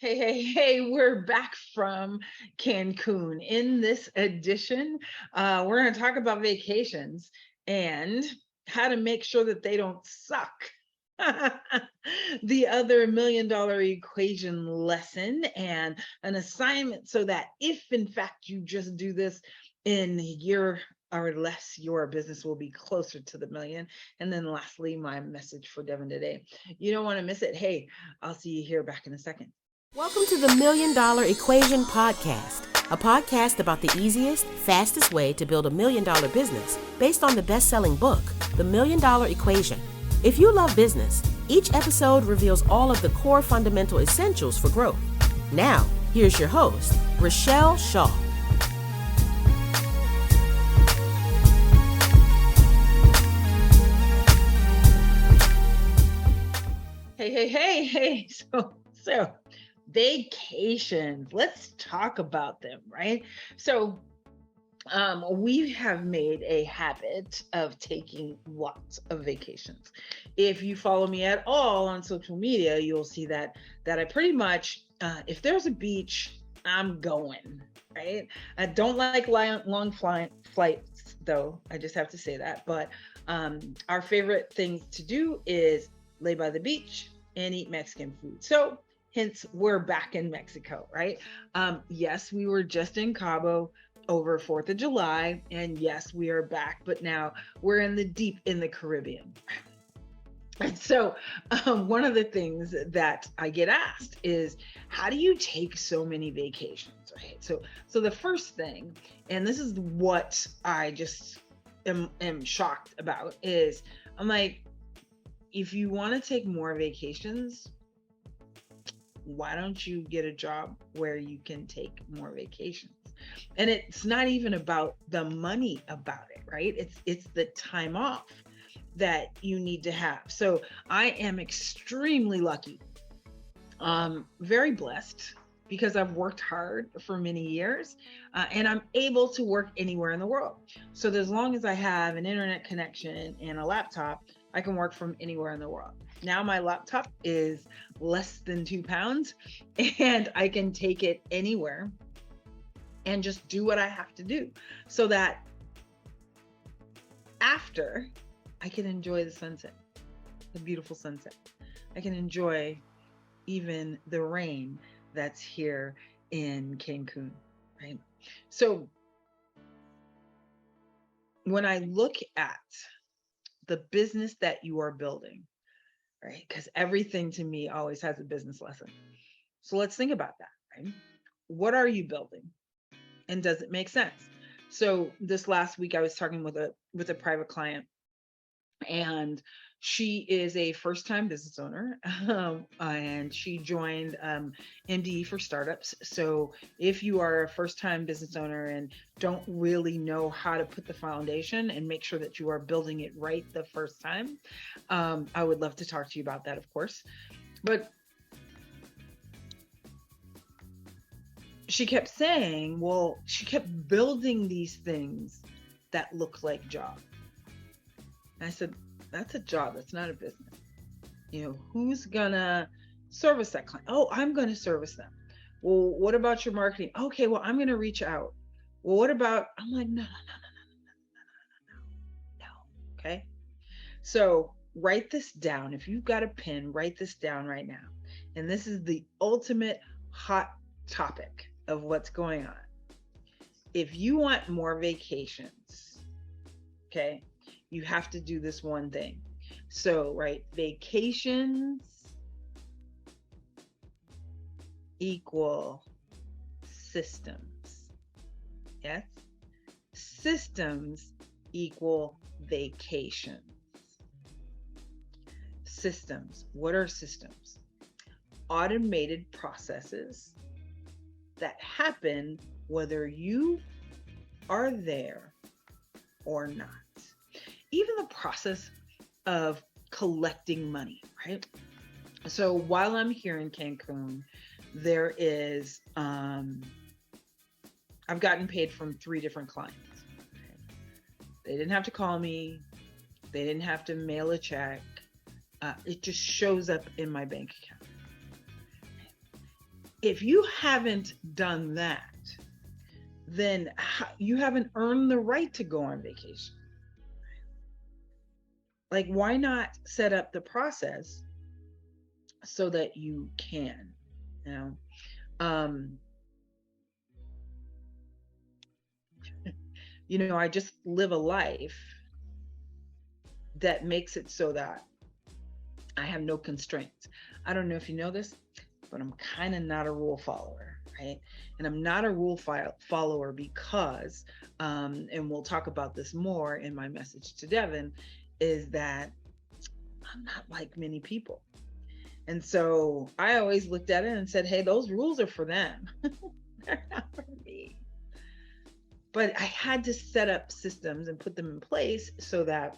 Hey, we're back from Cancun. In this edition, we're going to talk about vacations and how to make sure that they don't suck. The other $1 million equation lesson and an assignment so that if in fact you just do this in a year or less, your business will be closer to the million. And then lastly, my message for Devyn today. You don't want to miss it. Hey, I'll see you here back in a second. Welcome to the $1 Million Equation Podcast, a podcast about the easiest, fastest way to build $1 million business based on the best-selling book, The $1 Million Equation. If you love business, each episode reveals all of the core fundamental essentials for growth. Now, here's your host, Richelle Shaw. Hey. So vacations. Let's talk about them, right? So we have made a habit of taking lots of vacations. If you follow me at all on social media, you'll see that I pretty much, if there's a beach, I'm going, right? I don't like long flights, though. I just have to say that. But our favorite things to do is lay by the beach and eat Mexican food. So hence we're back in Mexico, right? Yes, we were just in Cabo over 4th of July, and yes, we are back, but now we're in the Caribbean. And so one of the things that I get asked is, how do you take so many vacations, right? So the first thing, and this is what I just am shocked about, is I'm like, if you want to take more vacations, why don't you get a job where you can take more vacations? And it's not even about the money about it, right? It's the time off that you need to have. So I am extremely lucky, very blessed, because I've worked hard for many years, and I'm able to work anywhere in the world. So as long as I have an internet connection and a laptop, I can work from anywhere in the world. Now my laptop is less than 2 pounds and I can take it anywhere and just do what I have to do so that after I can enjoy the sunset, the beautiful sunset. I can enjoy even the rain that's here in Cancun, right? So when I look at the business that you are building, right? Because everything to me always has a business lesson. So let's think about that, right? What are you building? And does it make sense? So this last week I was talking with a private client, and she is a first-time business owner, and she joined MDE for startups. So if you are a first-time business owner and don't really know how to put the foundation and make sure that you are building it right the first time, I would love to talk to you about that, of course. But she kept saying, well, she kept building these things that look like jobs. And I said, that's a job. That's not a business. Who's gonna service that client? Oh, I'm gonna service them. Well, what about your marketing? Okay, well, I'm gonna reach out. Well, what about? I'm like, no. Okay. So write this down. If you've got a pen, write this down right now. And this is the ultimate hot topic of what's going on. If you want more vacations, okay, you have to do this one thing. So, right, vacations equal systems. Yes? Systems equal vacations. Systems. What are systems? Automated processes that happen whether you are there or not. Even the process of collecting money, right? So while I'm here in Cancun, there is, I've gotten paid from 3 different clients. They didn't have to call me. They didn't have to mail a check. It just shows up in my bank account. If you haven't done that, then you haven't earned the right to go on vacation. Like, why not set up the process so that you can, you know? I just live a life that makes it so that I have no constraints. I don't know if you know this, but I'm kind of not a rule follower, right? And I'm not a rule follower because, and we'll talk about this more in my message to Devyn, is that I'm not like many people. And so I always looked at it and said, hey, those rules are for them. They're not for me. But I had to set up systems and put them in place so that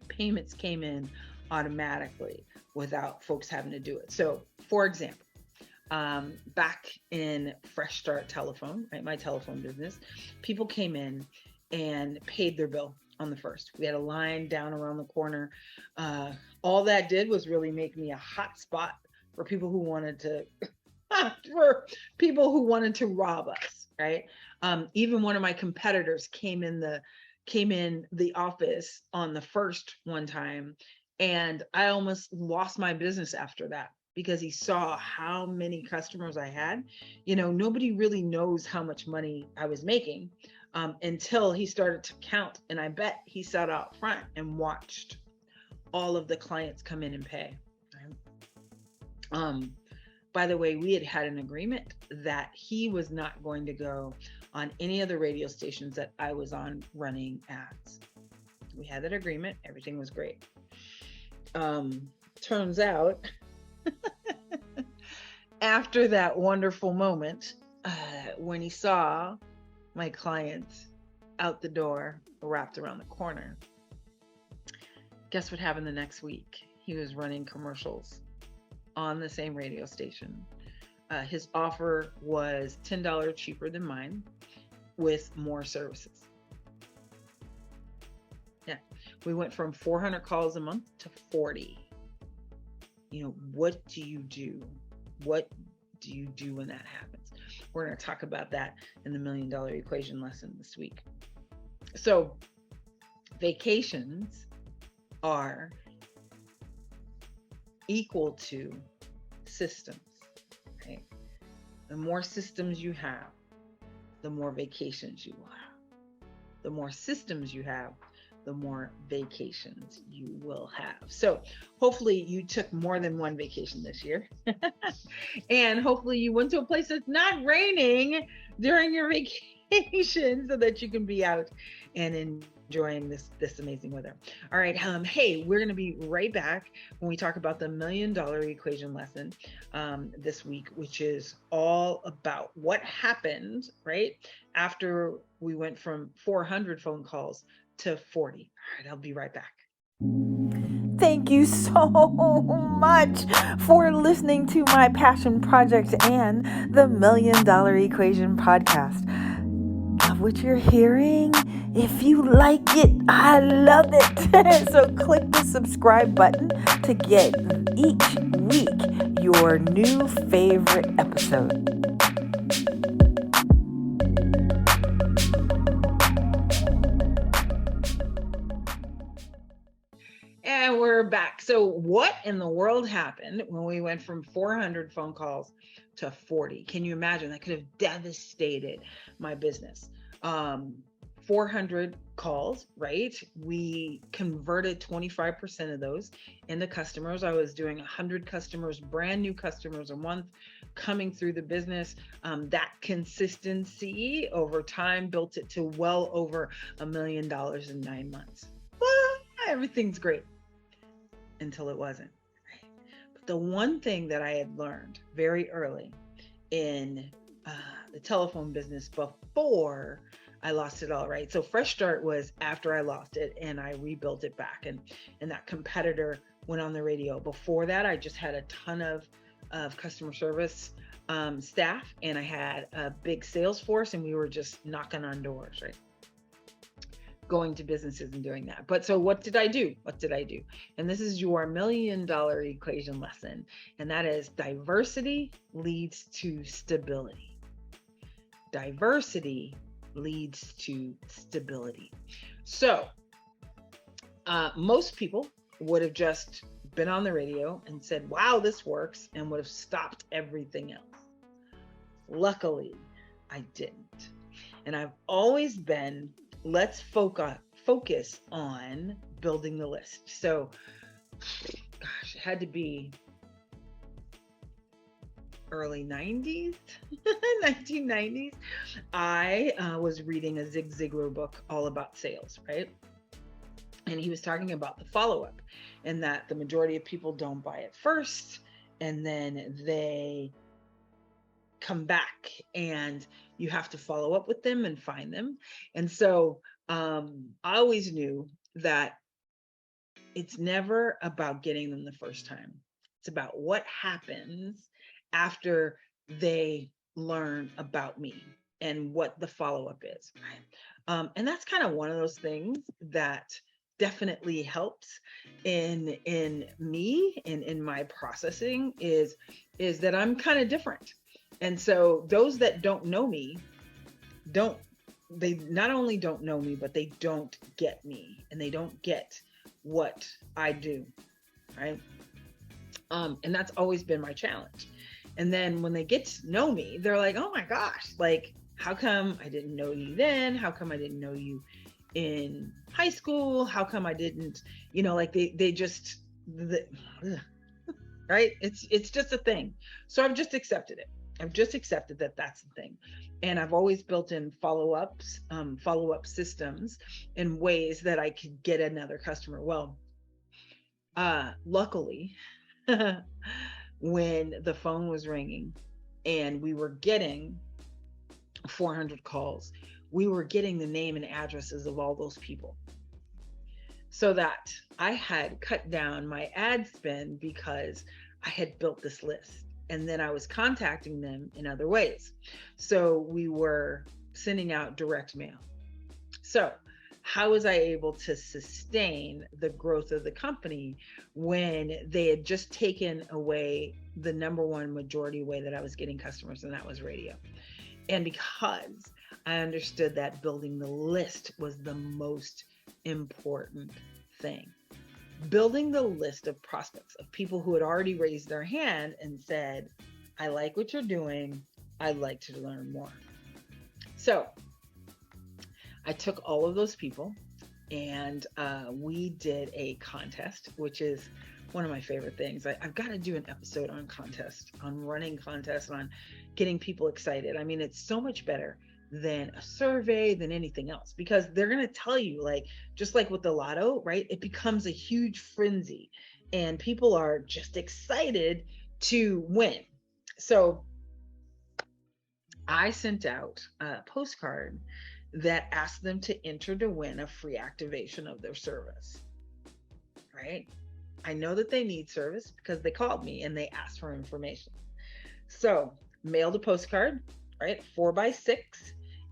payments came in automatically without folks having to do it. So, for example, back in Fresh Start Telephone, right, my telephone business, people came in and paid their bill on the first. We had a line down around the corner. All that did was really make me a hot spot for people who wanted to rob us, right? Even one of my competitors came in the office on the first one time, and I almost lost my business after that because he saw how many customers I had. Nobody really knows how much money I was making until he started to count, and I bet he sat out front and watched all of the clients come in and pay. Right? By the way, we had an agreement that he was not going to go on any of the radio stations that I was on running ads. We had that agreement. Everything was great. Turns out, after that wonderful moment, when he saw my clients out the door, wrapped around the corner, guess what happened the next week? He was running commercials on the same radio station. His offer was $10 cheaper than mine with more services. Yeah, we went from 400 calls a month to 40. What do you do? What do you do when that happens? We're going to talk about that in the $1 Million Equation lesson this week. So vacations are equal to systems, right? The more systems you have, the more vacations you will have. The more systems you have, the more vacations you will have. So hopefully you took more than one vacation this year. And hopefully you went to a place that's not raining during your vacation so that you can be out and enjoying this amazing weather. All right. Hey, we're going to be right back when we talk about the $1 Million Equation lesson this week, which is all about what happened right after we went from 400 phone calls to 40. All right, I'll be right back. Thank you so much for listening to my passion project and the $1 Million Equation podcast. Love what you're hearing? If you like it, I love it. So click the subscribe button to get each week your new favorite episode. And we're back. So what in the world happened when we went from 400 phone calls to 40? Can you imagine? That could have devastated my business. 400 calls, right? We converted 25% of those into customers. I was doing 100 customers, brand new customers a month coming through the business. That consistency over time built it to well over $1 million in 9 months. Well, everything's great until it wasn't. But the one thing that I had learned very early in the telephone business before I lost it all, right? So Fresh Start was after I lost it and I rebuilt it back, and that competitor went on the radio. Before that, I just had a ton of customer service staff, and I had a big sales force, and we were just knocking on doors, right? going to businesses and doing that. But so what did I do? And this is your $1 million equation lesson. And that is diversity leads to stability. Diversity leads to stability. So most people would have just been on the radio and said, wow, this works, and would have stopped everything else. Luckily, I didn't. And I've always been, let's focus on building the list. So, gosh, it had to be early 90s, 1990s. I was reading a Zig Ziglar book all about sales, right? And he was talking about the follow-up, and that the majority of people don't buy it first, and then they come back and you have to follow up with them and find them. And so I always knew that it's never about getting them the first time. It's about what happens after they learn about me and what the follow-up is, right? And that's kind of one of those things that definitely helps in me and in my processing is that I'm kind of different. And so those that don't know me, they not only don't know me, but they don't get me, and they don't get what I do, right? And that's always been my challenge. And then when they get to know me, they're like, oh my gosh, like, how come I didn't know you then? How come I didn't know you in high school? How come I didn't, like they just, right? It's just a thing. So I've just accepted it. I've just accepted that that's the thing. And I've always built in follow-up systems in ways that I could get another customer. Well, luckily, when the phone was ringing and we were getting 400 calls, we were getting the name and addresses of all those people, so that I had cut down my ad spend because I had built this list. And then I was contacting them in other ways. So we were sending out direct mail. So how was I able to sustain the growth of the company when they had just taken away the number one majority way that I was getting customers, and that was radio? And because I understood that building the list was the most important thing. Building the list of prospects, of people who had already raised their hand and said, I like what you're doing, I'd like to learn more. So I took all of those people and we did a contest, which is one of my favorite things. I've got to do an episode on contest, on running contests, on getting people excited. I mean, it's so much better than a survey, than anything else, because they're going to tell you, like, just like with the lotto, right? It becomes a huge frenzy and people are just excited to win. So I sent out a postcard that asked them to enter to win a free activation of their service, right? I know that they need service because they called me and they asked for information. So mailed a postcard, right? 4x6.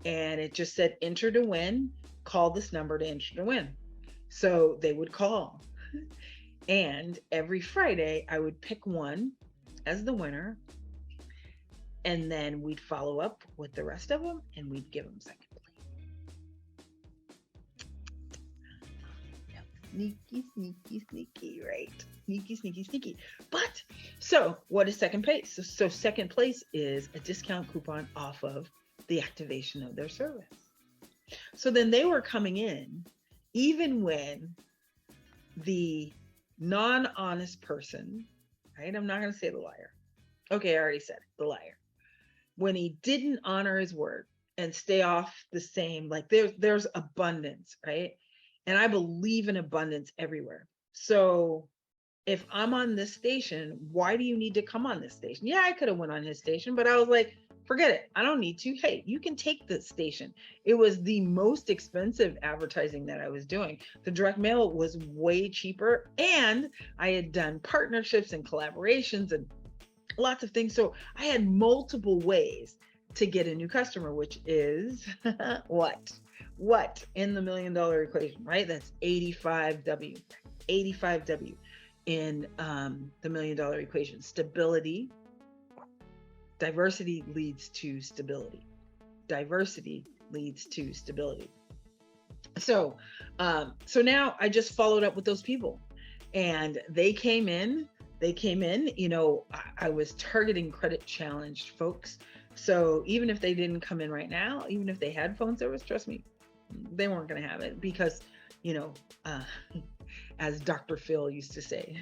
And it just said, enter to win, call this number to enter to win. So they would call. And every Friday, I would pick one as the winner. And then we'd follow up with the rest of them and we'd give them second place. Sneaky, right? Sneaky. But so what is second place? So second place is a discount coupon off of the activation of their service. So then they were coming in, even when the non-honest person, right? I'm not going to say the liar. Okay, I already said it, the liar. When he didn't honor his word and stay off the same, like there's abundance, right? And I believe in abundance everywhere. So if I'm on this station, why do you need to come on this station? Yeah, I could have went on his station, but I was like, forget it. I don't need to. Hey, you can take the station. It was the most expensive advertising that I was doing. The direct mail was way cheaper, and I had done partnerships and collaborations and lots of things. So I had multiple ways to get a new customer, which is what? what in the $1 million equation, right? That's 85W, 85W in the $1 million equation. Stability, diversity leads to stability. Diversity leads to stability. So now I just followed up with those people, and they came in, I was targeting credit challenged folks. So even if they didn't come in right now, even if they had phone service, trust me, they weren't going to have it, because, as Dr. Phil used to say,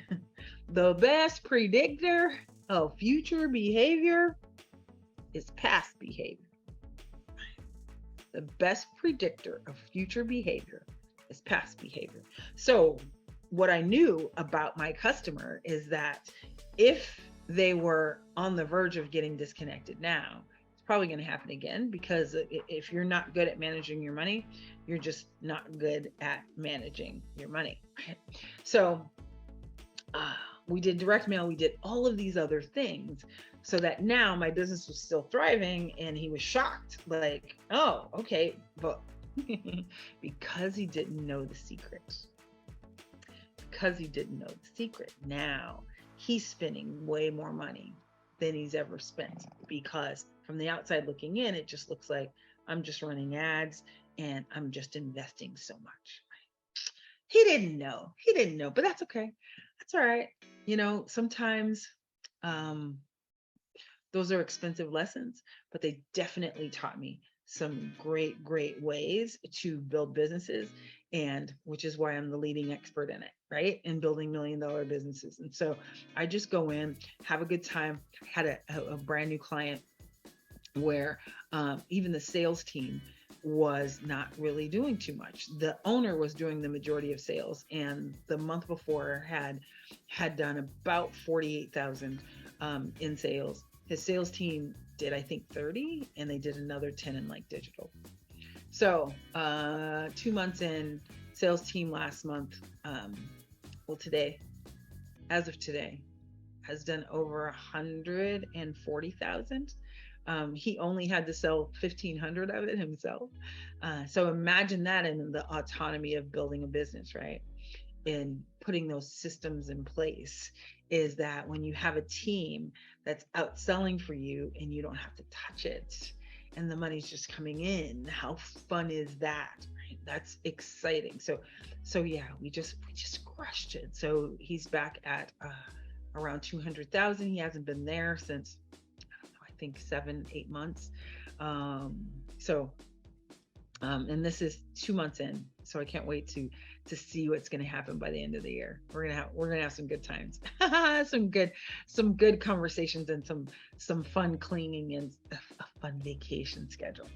the best predictor of future behavior is past behavior. The best predictor of future behavior is past behavior. So what I knew about my customer is that if they were on the verge of getting disconnected now, it's probably going to happen again, because if you're not good at managing your money, you're just not good at managing your money. So we did direct mail, we did all of these other things, so that now my business was still thriving, and he was shocked, like, oh, okay, but because he didn't know the secret. Because he didn't know the secret, now he's spending way more money than he's ever spent, because from the outside looking in, it just looks like I'm just running ads and I'm just investing so much. He didn't know, but that's okay. That's all right. Sometimes those are expensive lessons, but they definitely taught me some great ways to build businesses, and which is why I'm the leading expert in it, right? In building $1 million businesses. And so I just go in, have a good time. Had a brand new client where even the sales team was not really doing too much. The owner was doing the majority of sales, and the month before had done about 48,000 in sales. His sales team did, I think, 30, and they did another 10 in like digital. So 2 months in, sales team last month, today, as of today, has done over 140,000. He only had to sell 1,500 of it himself. So imagine that in the autonomy of building a business, right? In putting those systems in place, is that when you have a team that's outselling for you and you don't have to touch it, and the money's just coming in, how fun is that? Right? That's exciting. So yeah, we just crushed it. So he's back at around 200,000. He hasn't been there since, I think 7-8 months. And this is 2 months in, so I can't wait to see what's going to happen by the end of the year. We're gonna have some good times, some good conversations, and some fun cleaning, and a fun vacation schedule.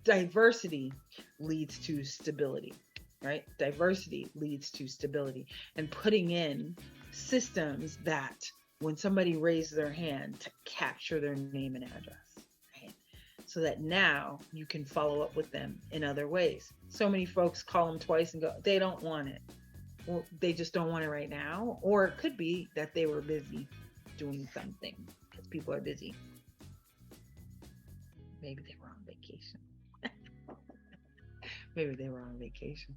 Diversity leads to stability, right? Diversity leads to stability, and putting in systems that when somebody raises their hand, to capture their name and address, right? So that now you can follow up with them in other ways. So many folks call them twice and go, they don't want it. Well, they just don't want it right now. Or it could be that they were busy doing something, because people are busy. Maybe they were on vacation. Maybe they were on vacation.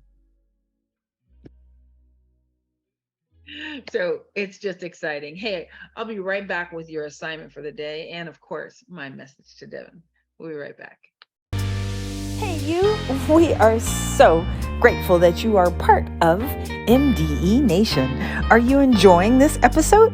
So it's just exciting. Hey, I'll be right back with your assignment for the day, and of course, my message to Devyn. We'll be right back. Hey, you. We are so grateful that you are part of MDE Nation. Are you enjoying this episode?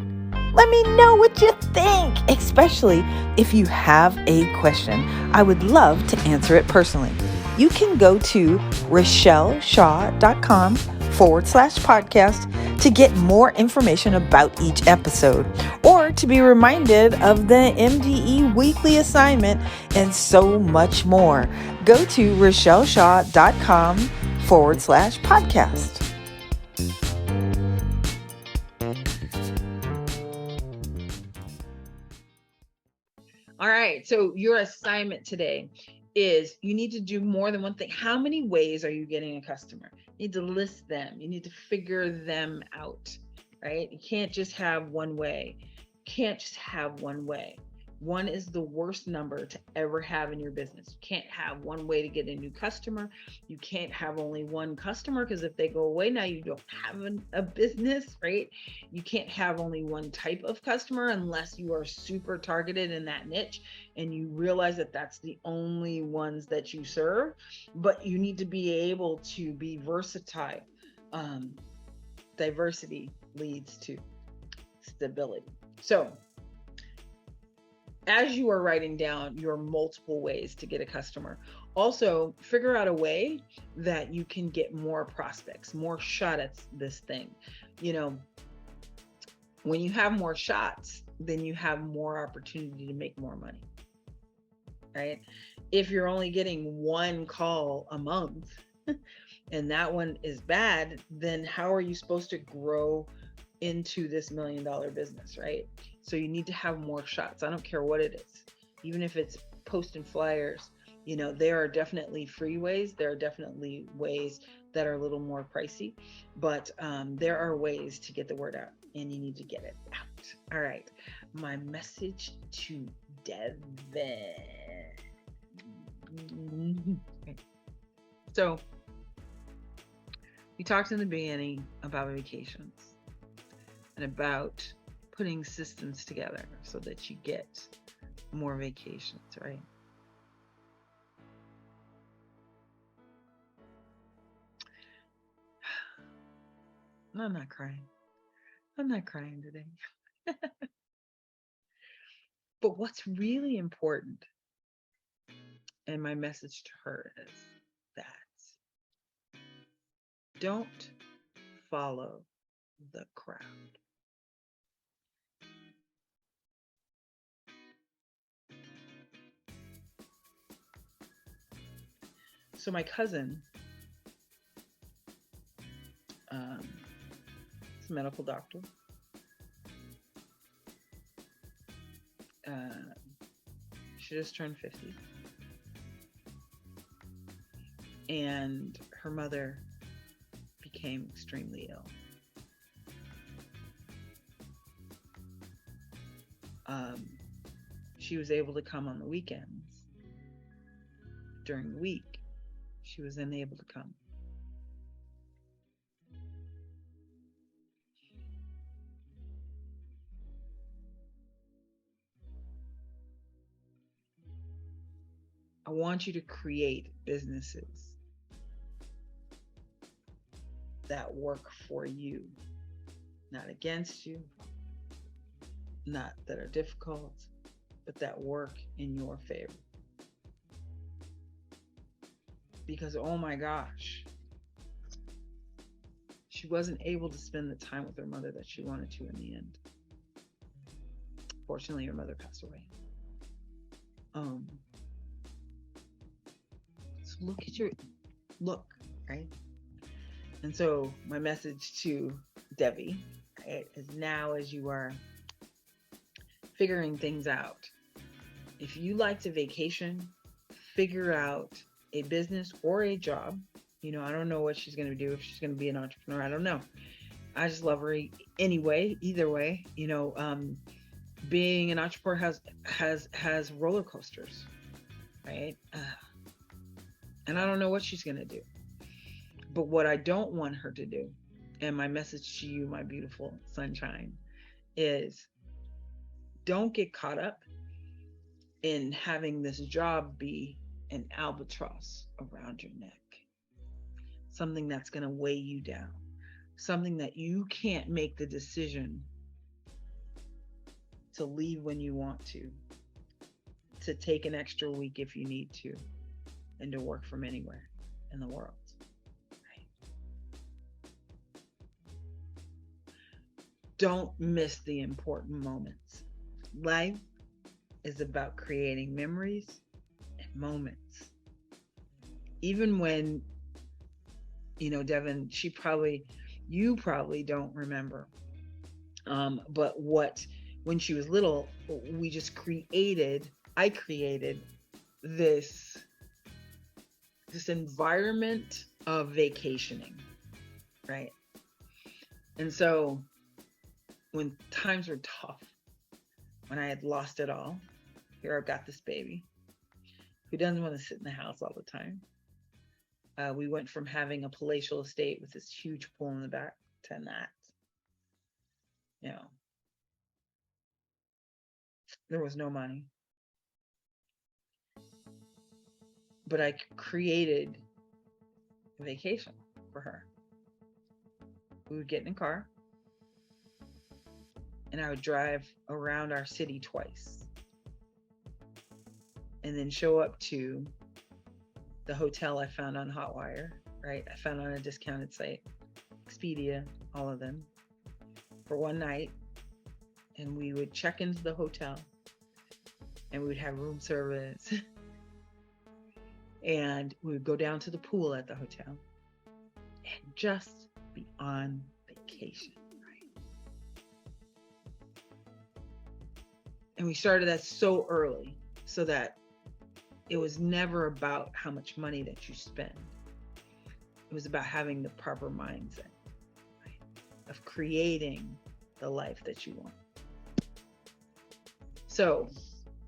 Let me know what you think, especially if you have a question. I would love to answer it personally. You can go to richelleshaw.com/podcast to get more information about each episode, or to be reminded of the MDE weekly assignment, and so much more. Go to richelleshaw.com/podcast. All right. So your assignment today is you need to do more than one thing. How many ways are you getting a customer? You need to list them. You need to figure them out, right? You can't just have one way. You One is the worst number to ever have in your business. You can't have one way to get a new customer. You can't have only one customer, because if they go away, now you don't have a business, right? You can't have only one type of customer unless you are super targeted in that niche and you realize that that's the only ones that you serve. But you need to be able to be versatile. Diversity leads to stability. So, as you are writing down your multiple ways to get a customer, also figure out a way that you can get more prospects, more shot at this thing. You know, when you have more shots, then you have more opportunity to make more money, right? If you're only getting one call a month and that one is bad, then how are you supposed to grow into this $1 million business, right? So you need to have more shots. I don't care what it is, even if it's posting flyers. You know, there are definitely free ways. There are definitely ways that are a little more pricey, but there are ways to get the word out, and you need to get it out. All right. My message to Devyn. So we talked in the beginning about vacations and about putting systems together so that you get more vacations, right? I'm not crying. I'm not crying today. But what's really important, and my message to her is that don't follow the crowd. So my cousin is a medical doctor. She just turned 50. And her mother became extremely ill. She was able to come on the weekends. During the week, she was unable to come. I want you to create businesses that work for you, not against you, not that are difficult, but that work in your favor. Because, oh my gosh, she wasn't able to spend the time with her mother that she wanted to in the end. Fortunately, her mother passed away. So look, right? And so my message to Devy, right, is now as you are figuring things out, if you like to vacation, figure out a business or a job. You know, I don't know what she's going to do, if she's going to be an entrepreneur. I don't know. I just love her anyway, either way. You know, being an entrepreneur has roller coasters, right? And I don't know what she's going to do. But what I don't want her to do, and my message to you, my beautiful sunshine, is don't get caught up in having this job be an albatross around your neck. Something that's going to weigh you down. Something that you can't make the decision to leave when you want to take an extra week if you need to, and to work from anywhere in the world. Right? Don't miss the important moments. Life is about creating memories and moments. Even when, you know, Devyn, you probably don't remember. But when she was little, I created this environment of vacationing, right? And so when times were tough, when I had lost it all, here I've got this baby who doesn't want to sit in the house all the time. We went from having a palatial estate with this huge pool in the back to that. You know, there was no money, but I created a vacation for her. We would get in a car and I would drive around our city twice and then show up to the hotel I found on Hotwire, right? I found on a discounted site, Expedia, all of them, for one night. And we would check into the hotel and we would have room service. And we would go down to the pool at the hotel and just be on vacation, right? And we started that so early so that it was never about how much money that you spend. It was about having the proper mindset, right? Of creating the life that you want. So,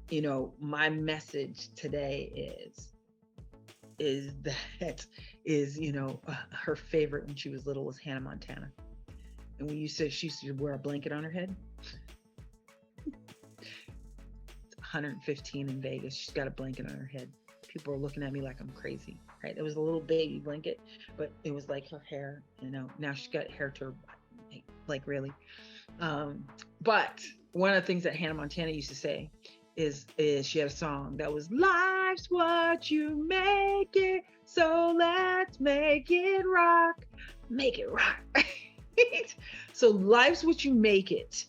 you know, my message today is, you know, her favorite when she was little was Hannah Montana. And she used to wear a blanket on her head. It's 115 in Vegas. She's got a blanket on her head. People are looking at me like I'm crazy, right? It was a little baby blanket, but it was like her hair, you know. Now she's got hair turbo, like really. But one of the things that Hannah Montana used to say is she had a song that was, life's what you make it, so let's make it rock. So life's what you make it.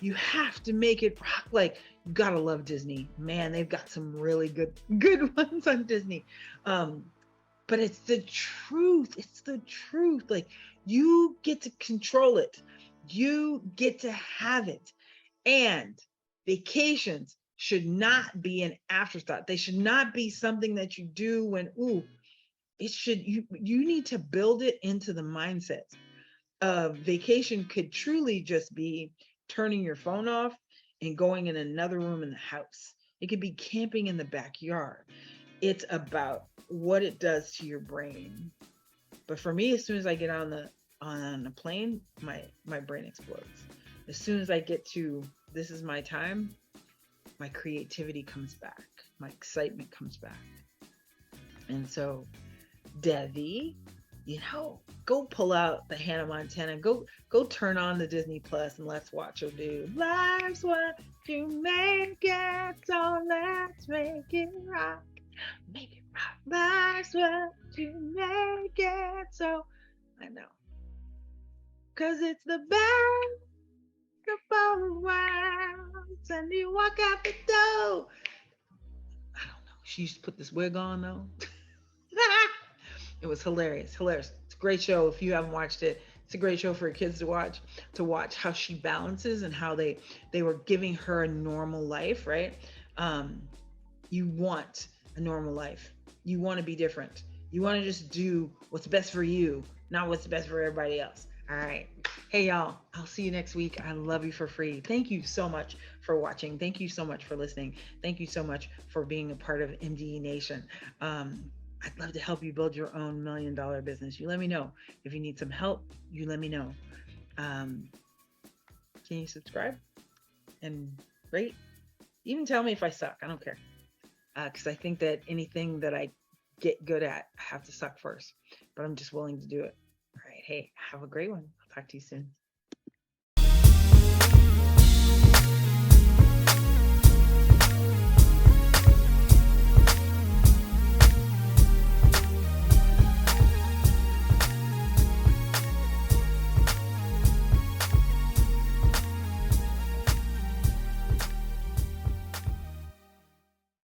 You have to make it rock. Like, you gotta love Disney. Man, they've got some really good ones on Disney. But it's the truth. It's the truth. Like, you get to control it. You get to have it. And vacations should not be an afterthought. They should not be something that you do when, you need to build it into the mindset. Vacation could truly just be turning your phone off and going in another room in the house. It could be camping in the backyard. It's about what it does to your brain. But for me, as soon as I get on a plane, my brain explodes. As soon as I get to, this is my time, my creativity comes back. My excitement comes back. And so, Devy, you know, go pull out the Hannah Montana, go turn on the Disney Plus and let's watch her do life's what you make it, so let's make it rock. Make it rock. Life's what you make it, so I know. 'Cause it's the best of both worlds, and you walk out the door. I don't know. She used to put this wig on though. It was hilarious. It's a great show. If you haven't watched it, it's a great show for your kids to watch how she balances and how they were giving her a normal life, right? You want a normal life. You want to be different. You want to just do what's best for you, not what's best for everybody else. All right. Hey, y'all, I'll see you next week. I love you for free. Thank you so much for watching. Thank you so much for listening. Thank you so much for being a part of MDE Nation. I'd love to help you build your own $1 million business. You let me know. If you need some help, you let me know. Can you subscribe and rate? Even tell me if I suck. I don't care. Because I think that anything that I get good at, I have to suck first. But I'm just willing to do it. All right. Hey, have a great one. I'll talk to you soon.